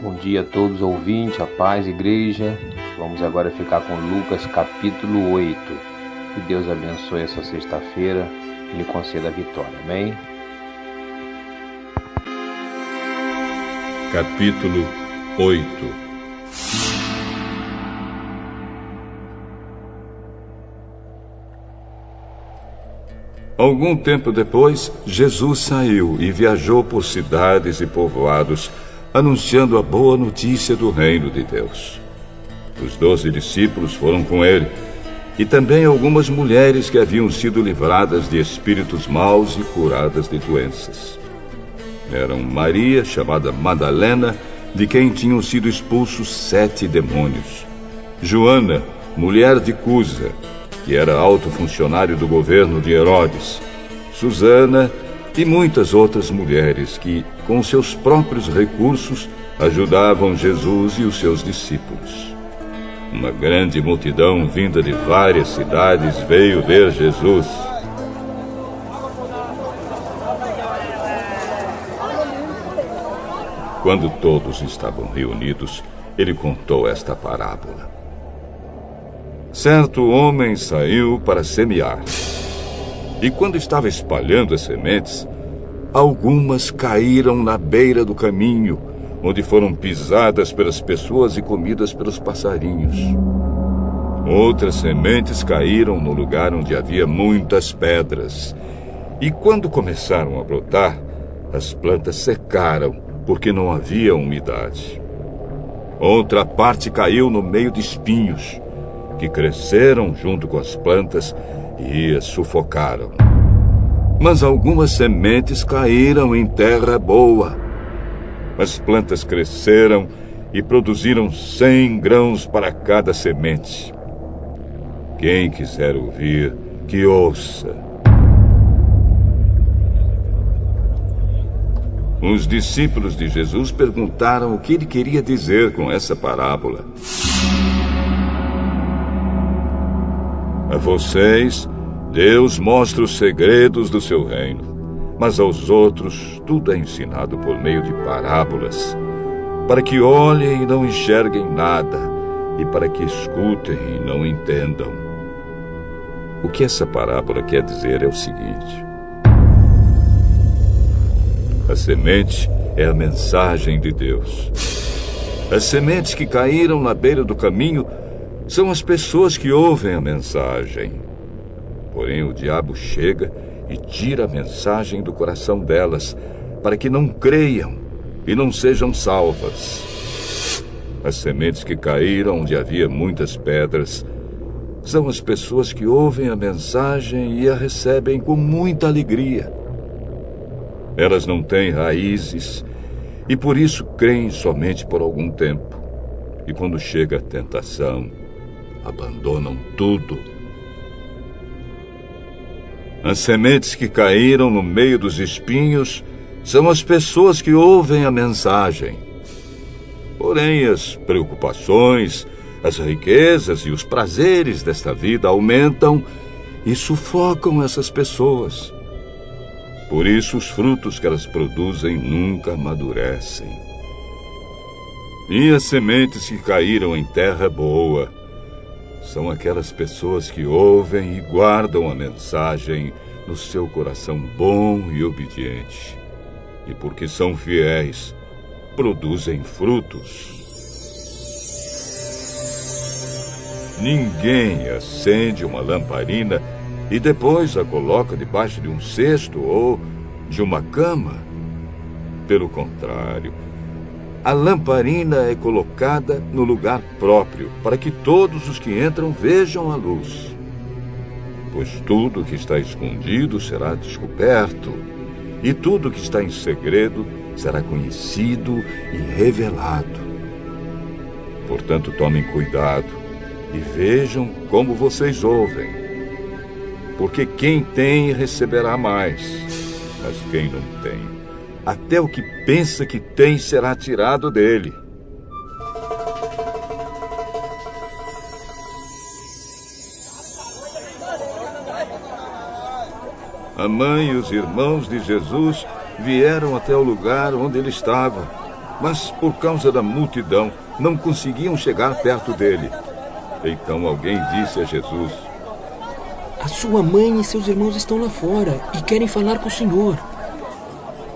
Bom dia a todos ouvintes, a paz, igreja. Vamos agora ficar com Lucas capítulo 8. Que Deus abençoe essa sexta-feira e lhe conceda a vitória. Amém? Capítulo 8. Algum tempo depois, Jesus saiu e viajou por cidades e povoados, anunciando a boa notícia do reino de Deus. Os 12 discípulos foram com ele, e também algumas mulheres que haviam sido livradas de espíritos maus e curadas de doenças. Eram Maria, chamada Madalena, de quem tinham sido expulsos 7 demônios; Joana, mulher de Cusa, que era alto funcionário do governo de Herodes; Susana e muitas outras mulheres que, com seus próprios recursos, ajudavam Jesus e os seus discípulos. Uma grande multidão vinda de várias cidades veio ver Jesus. Quando todos estavam reunidos, ele contou esta parábola. Certo homem saiu para semear. E quando estava espalhando as sementes, algumas caíram na beira do caminho, onde foram pisadas pelas pessoas e comidas pelos passarinhos. Outras sementes caíram no lugar onde havia muitas pedras. E quando começaram a brotar, as plantas secaram, porque não havia umidade. Outra parte caiu no meio de espinhos, que cresceram junto com as plantas e as sufocaram. Mas algumas sementes caíram em terra boa. As plantas cresceram e produziram 100 grãos para cada semente. Quem quiser ouvir, que ouça. Os discípulos de Jesus perguntaram o que ele queria dizer com essa parábola. A vocês, Deus mostra os segredos do seu reino, mas aos outros tudo é ensinado por meio de parábolas, para que olhem e não enxerguem nada, e para que escutem e não entendam. O que essa parábola quer dizer é o seguinte: a semente é a mensagem de Deus. As sementes que caíram na beira do caminho são as pessoas que ouvem a mensagem. Porém, o diabo chega e tira a mensagem do coração delas, para que não creiam e não sejam salvas. As sementes que caíram onde havia muitas pedras são as pessoas que ouvem a mensagem e a recebem com muita alegria. Elas não têm raízes e por isso creem somente por algum tempo. E quando chega a tentação, abandonam tudo. As sementes que caíram no meio dos espinhos são as pessoas que ouvem a mensagem. Porém, as preocupações, as riquezas e os prazeres desta vida aumentam e sufocam essas pessoas. Por isso, os frutos que elas produzem nunca amadurecem. E as sementes que caíram em terra boa são aquelas pessoas que ouvem e guardam a mensagem no seu coração bom e obediente. E porque são fiéis, produzem frutos. Ninguém acende uma lamparina e depois a coloca debaixo de um cesto ou de uma cama. Pelo contrário, a lamparina é colocada no lugar próprio, para que todos os que entram vejam a luz. Pois tudo que está escondido será descoberto, e tudo que está em segredo será conhecido e revelado. Portanto, tomem cuidado e vejam como vocês ouvem. Porque quem tem receberá mais, mas quem não tem, até o que pensa que tem será tirado dele. A mãe e os irmãos de Jesus vieram até o lugar onde ele estava mas por causa da multidão não conseguiam chegar perto dele. Então alguém disse a Jesus: a sua mãe e seus irmãos estão lá fora e querem falar com o Senhor.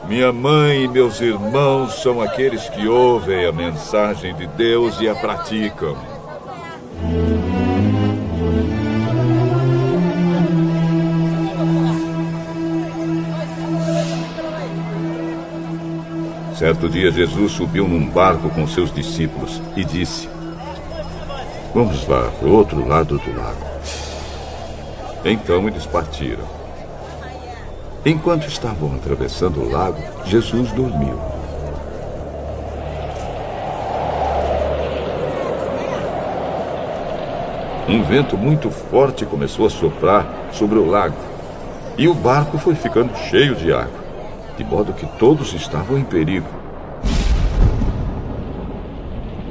Minha mãe e meus irmãos são aqueles que ouvem a mensagem de Deus e a praticam. Certo dia, Jesus subiu num barco com seus discípulos e disse: vamos lá, para o outro lado do lago. Então eles partiram. Enquanto estavam atravessando o lago, Jesus dormiu. Um vento muito forte começou a soprar sobre o lago, e o barco foi ficando cheio de água, de modo que todos estavam em perigo.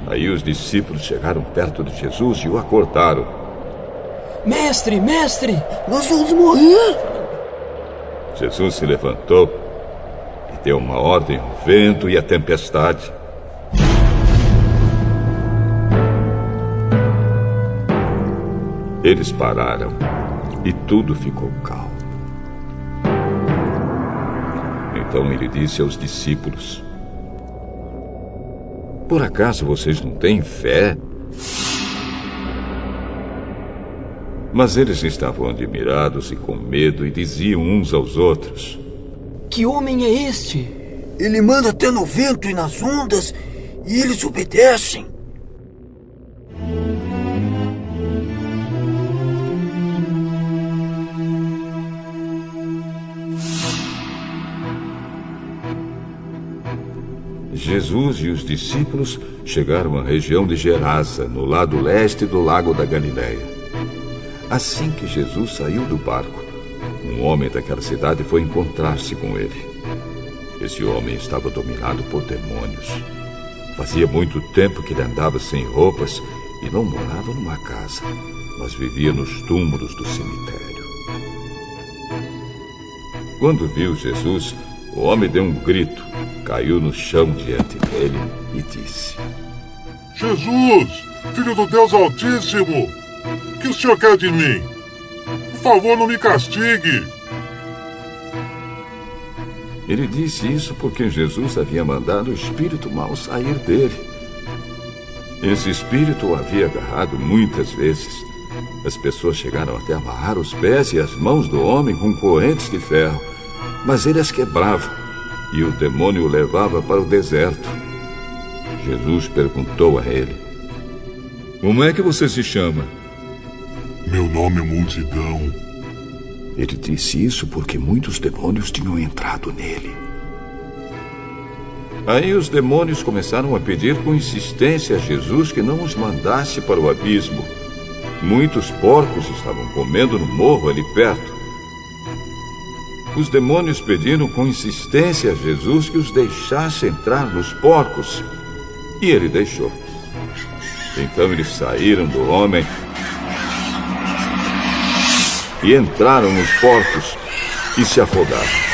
Aí os discípulos chegaram perto de Jesus e o acordaram. Mestre, mestre, nós vamos morrer! Jesus se levantou e deu uma ordem ao vento e à tempestade. Eles pararam e tudo ficou calmo. Então ele disse aos discípulos: por acaso vocês não têm fé? Mas eles estavam admirados e com medo e diziam uns aos outros: que homem é este? Ele manda até no vento e nas ondas e eles obedecem. Jesus e os discípulos chegaram à região de Gerasa, no lado leste do lago da Galileia. Assim que Jesus saiu do barco, um homem daquela cidade foi encontrar-se com ele. Esse homem estava dominado por demônios. Fazia muito tempo que ele andava sem roupas e não morava numa casa, mas vivia nos túmulos do cemitério. Quando viu Jesus, o homem deu um grito, caiu no chão diante dele e disse: Jesus, Filho do Deus Altíssimo, o que o Senhor quer de mim? Por favor, não me castigue. Ele disse isso porque Jesus havia mandado o espírito mau sair dele. Esse espírito o havia agarrado muitas vezes. As pessoas chegaram até a amarrar os pés e as mãos do homem com correntes de ferro, mas ele as quebrava e o demônio o levava para o deserto. Jesus perguntou a ele: como é que você se chama? Meu nome é Multidão. Ele disse isso porque muitos demônios tinham entrado nele. Aí os demônios começaram a pedir com insistência a Jesus que não os mandasse para o abismo. Muitos porcos estavam comendo no morro ali perto. Os demônios pediram com insistência a Jesus que os deixasse entrar nos porcos. E ele deixou. Então eles saíram do homem e entraram nos porcos e se afogaram.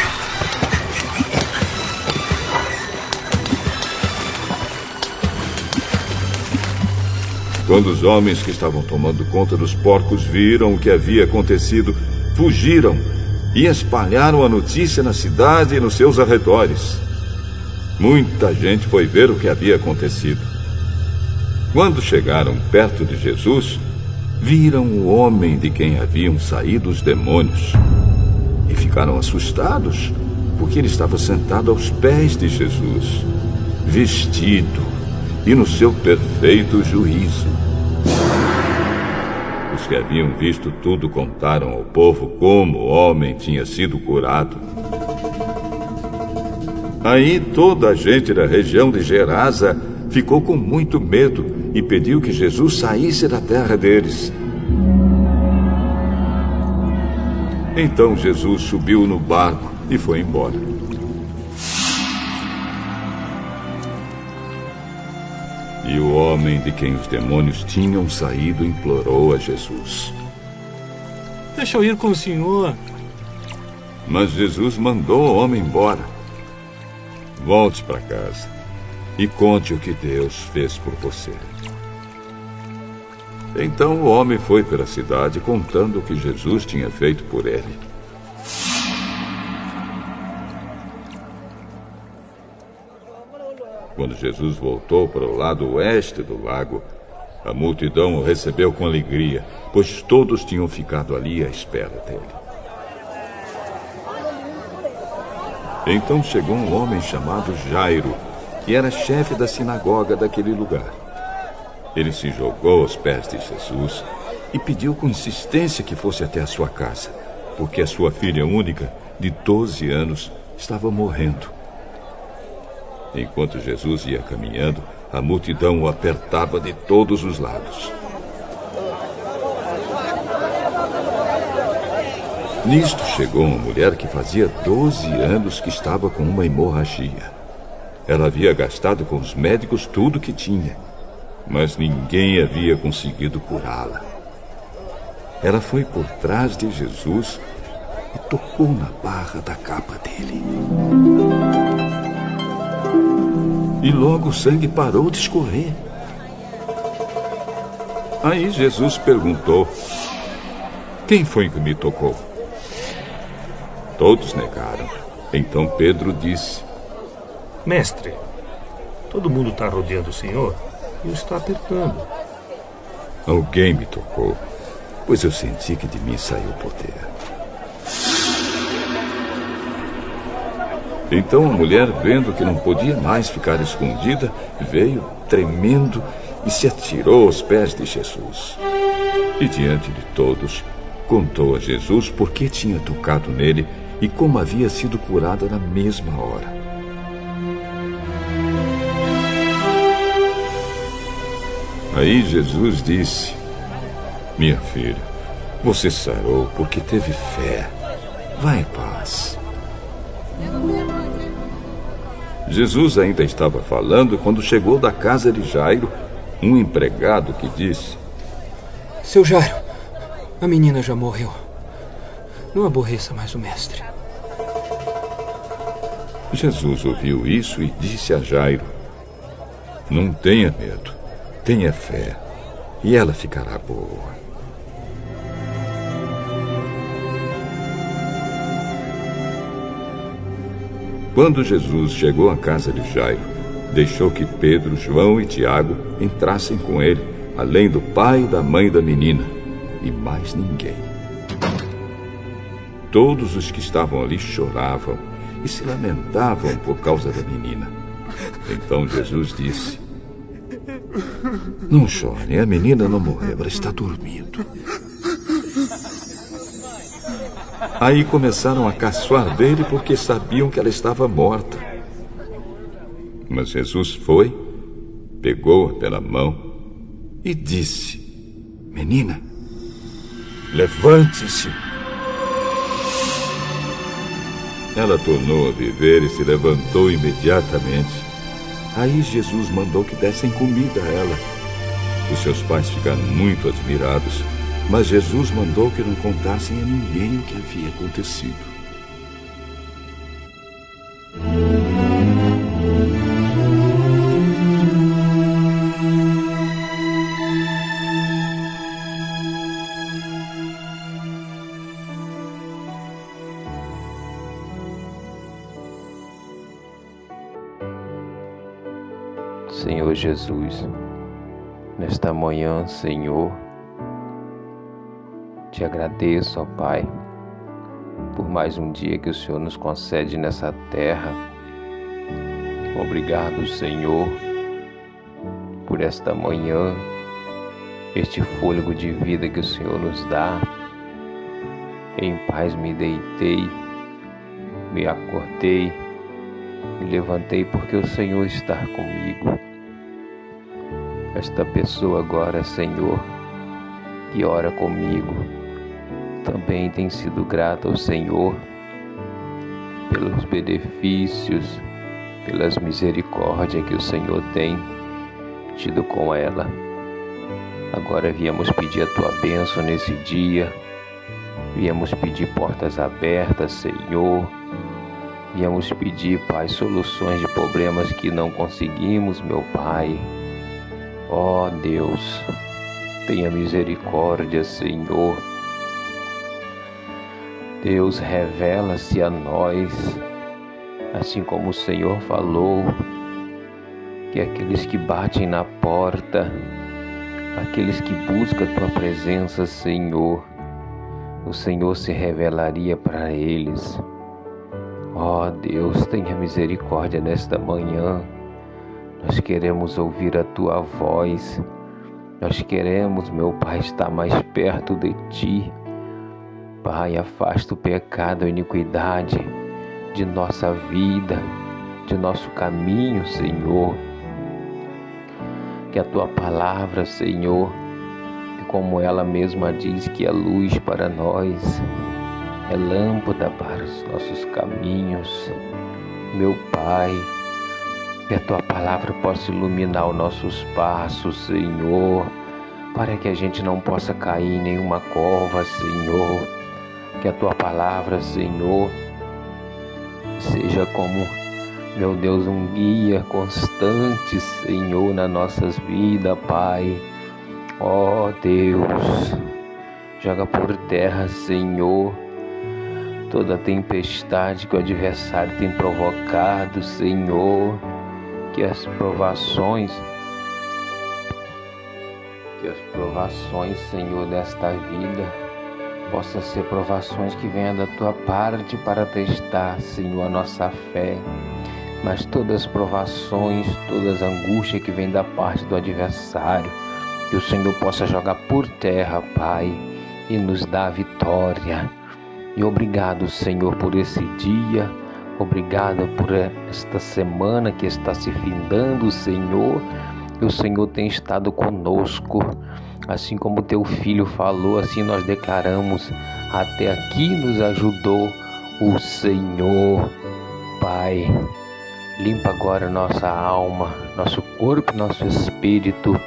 Quando os homens que estavam tomando conta dos porcos viram o que havia acontecido, fugiram e espalharam a notícia na cidade e nos seus arredores. Muita gente foi ver o que havia acontecido. Quando chegaram perto de Jesus, viram o homem de quem haviam saído os demônios e ficaram assustados, porque ele estava sentado aos pés de Jesus, vestido e no seu perfeito juízo. Os que haviam visto tudo contaram ao povo como o homem tinha sido curado. Aí toda a gente da região de Gerasa ficou com muito medo e pediu que Jesus saísse da terra deles. Então Jesus subiu no barco e foi embora. E o homem de quem os demônios tinham saído implorou a Jesus: deixa eu ir com o Senhor. Mas Jesus mandou o homem embora. Volte para casa. e conte o que Deus fez por você. Então o homem foi pela cidade contando o que Jesus tinha feito por ele. Quando Jesus voltou para o lado oeste do lago, a multidão o recebeu com alegria, pois todos tinham ficado ali à espera dele. Então chegou um homem chamado Jairo, que era chefe da sinagoga daquele lugar. Ele se jogou aos pés de Jesus e pediu com insistência que fosse até a sua casa, porque a sua filha única, de 12 anos, estava morrendo. Enquanto Jesus ia caminhando, a multidão o apertava de todos os lados. Nisto chegou uma mulher que fazia 12 anos que estava com uma hemorragia. Ela havia gastado com os médicos tudo que tinha, mas ninguém havia conseguido curá-la. Ela foi por trás de Jesus e tocou na barra da capa dele. E logo o sangue parou de escorrer. Aí Jesus perguntou: quem foi que me tocou? Todos negaram. Então Pedro disse: Mestre, todo mundo está rodeando o Senhor e o está apertando. Alguém me tocou, pois eu senti que de mim saiu poder. Então a mulher, vendo que não podia mais ficar escondida, veio tremendo e se atirou aos pés de Jesus. E diante de todos, contou a Jesus por que tinha tocado nele e como havia sido curada na mesma hora. Aí Jesus disse: minha filha, você sarou porque teve fé. Vá em paz. Jesus ainda estava falando quando chegou da casa de Jairo um empregado que disse: Seu Jairo, a menina já morreu. Não aborreça mais o mestre. Jesus ouviu isso e disse a Jairo: não tenha medo, tenha fé, e ela ficará boa. Quando Jesus chegou à casa de Jairo, deixou que Pedro, João e Tiago entrassem com ele, além do pai e da mãe da menina, e mais ninguém. Todos os que estavam ali choravam e se lamentavam por causa da menina. Então Jesus disse: não chorem, a menina não morreu, ela está dormindo. Aí começaram a caçoar dele porque sabiam que ela estava morta. Mas Jesus foi, pegou-a pela mão e disse: menina, levante-se. Ela tornou a viver e se levantou imediatamente. Aí Jesus mandou que dessem comida a ela. Os seus pais ficaram muito admirados, mas Jesus mandou que não contassem a ninguém o que havia acontecido. Senhor Jesus, nesta manhã, Senhor, te agradeço, ó Pai, por mais um dia que o Senhor nos concede nessa terra. Obrigado, Senhor, por esta manhã, este fôlego de vida que o Senhor nos dá. Em paz me deitei, me acordei, me levantei porque o Senhor está comigo. Esta pessoa agora, Senhor, que ora comigo, também tem sido grata ao Senhor pelos benefícios, pelas misericórdias que o Senhor tem tido com ela. Agora viemos pedir a tua bênção nesse dia, viemos pedir portas abertas, Senhor, Viemos pedir, Pai, soluções de problemas que não conseguimos, meu Pai. Ó Deus, tenha misericórdia, Senhor. Deus, revela-se a nós, assim como o Senhor falou, que aqueles que batem na porta, aqueles que buscam a Tua presença, Senhor, o Senhor se revelaria para eles. Ó Deus, tenha misericórdia nesta manhã. Nós queremos ouvir a Tua voz. Nós queremos, meu Pai, estar mais perto de Ti. Pai, afasta o pecado, a iniquidade de nossa vida, de nosso caminho, Senhor. Que a Tua palavra, Senhor, como ela mesma diz, que é luz para nós, é lâmpada para os nossos caminhos. Meu Pai, que a Tua palavra possa iluminar os nossos passos, Senhor, para que a gente não possa cair em nenhuma cova, Senhor. Que a Tua palavra, Senhor, seja como, meu Deus, um guia constante, Senhor, nas nossas vidas, Pai. Ó Deus, joga por terra, Senhor, toda tempestade que o adversário tem provocado, Senhor. Que as provações, Senhor, desta vida possam ser provações que venham da Tua parte para testar, Senhor, a nossa fé. Mas todas as provações, todas as angústias que vêm da parte do adversário, que o Senhor possa jogar por terra, Pai, e nos dar a vitória. E obrigado, Senhor, por esse dia. Obrigado por esta semana que está se findando, Senhor. Que o Senhor tem estado conosco. Assim como Teu Filho falou, assim nós declaramos: até aqui nos ajudou o Senhor. Pai, limpa agora nossa alma, nosso corpo, nosso espírito,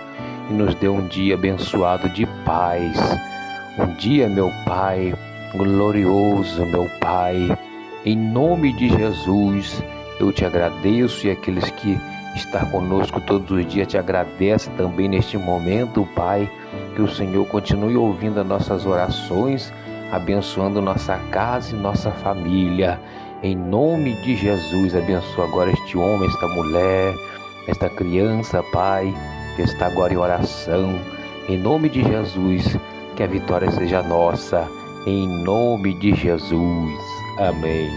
e nos dê um dia abençoado de paz. Um dia, meu Pai, glorioso, meu Pai. Em nome de Jesus, eu Te agradeço, e aqueles que estão conosco todos os dias te agradecem também neste momento, Pai. Que o Senhor continue ouvindo as nossas orações, abençoando nossa casa e nossa família. Em nome de Jesus, abençoa agora este homem, esta mulher, esta criança, Pai, que está agora em oração. Em nome de Jesus, que a vitória seja nossa. Em nome de Jesus. Amém.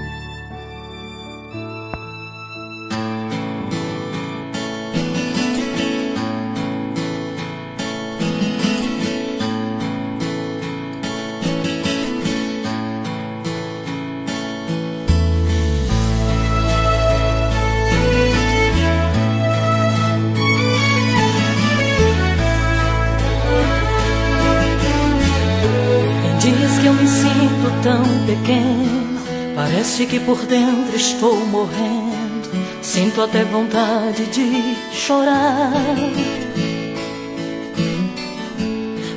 Dias que eu me sinto tão pequeno, parece que por dentro estou morrendo. Sinto até vontade de chorar.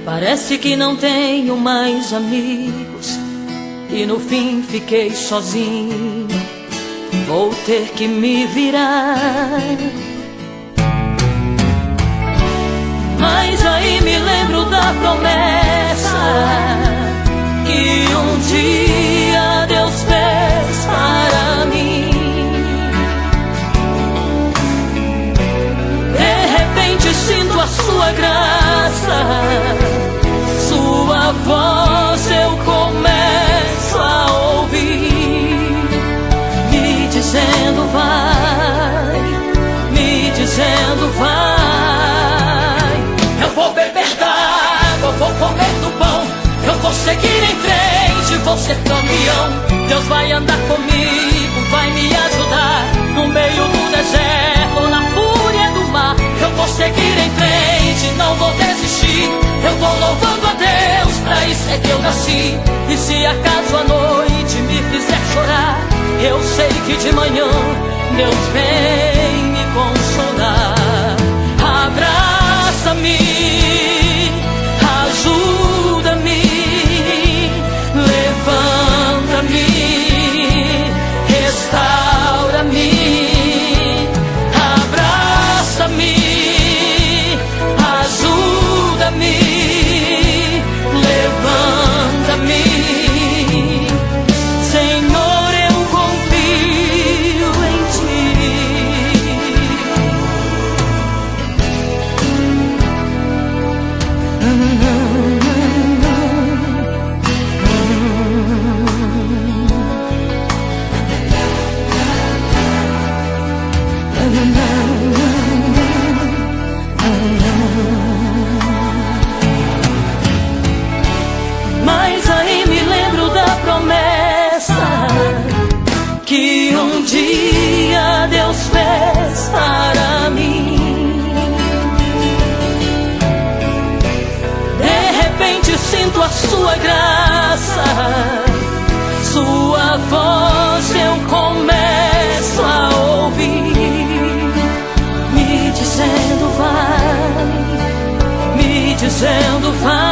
Parece que não tenho mais amigos e no fim fiquei sozinho. Vou ter que me virar. Mas aí me lembro da promessa que um dia Deus fez para mim. De repente sinto a Sua graça, Sua voz eu começo a ouvir, me dizendo vai, me dizendo vai. Eu vou beber da água, vou comer do pão, eu vou seguir em frente, vou ser campeão. Deus vai andar comigo, vai me ajudar no meio do deserto, na fúria do mar. Eu vou seguir em frente, não vou desistir. Eu vou louvando a Deus, pra isso é que eu nasci. E se acaso a noite me fizer chorar, eu sei que de manhã Deus vem me consolar. Abraça-me, ajuda-me, levanta-me, restaura. sinto a sua graça, sua voz eu começo a ouvir, me dizendo vai.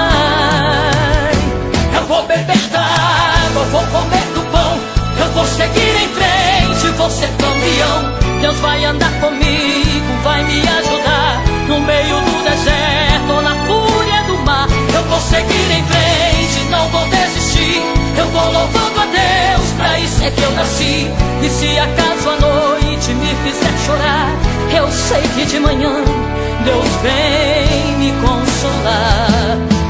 Eu vou beber da água, vou comer do pão, eu vou seguir em frente, vou ser campeão. Deus vai andar comigo, vai me ajudar no meio do deserto ou na fúria do mar. Eu vou seguir em frente, não vou desistir, eu vou louvando a Deus, pra isso é que eu nasci. E se acaso a noite me fizer chorar, eu sei que de manhã Deus vem me consolar.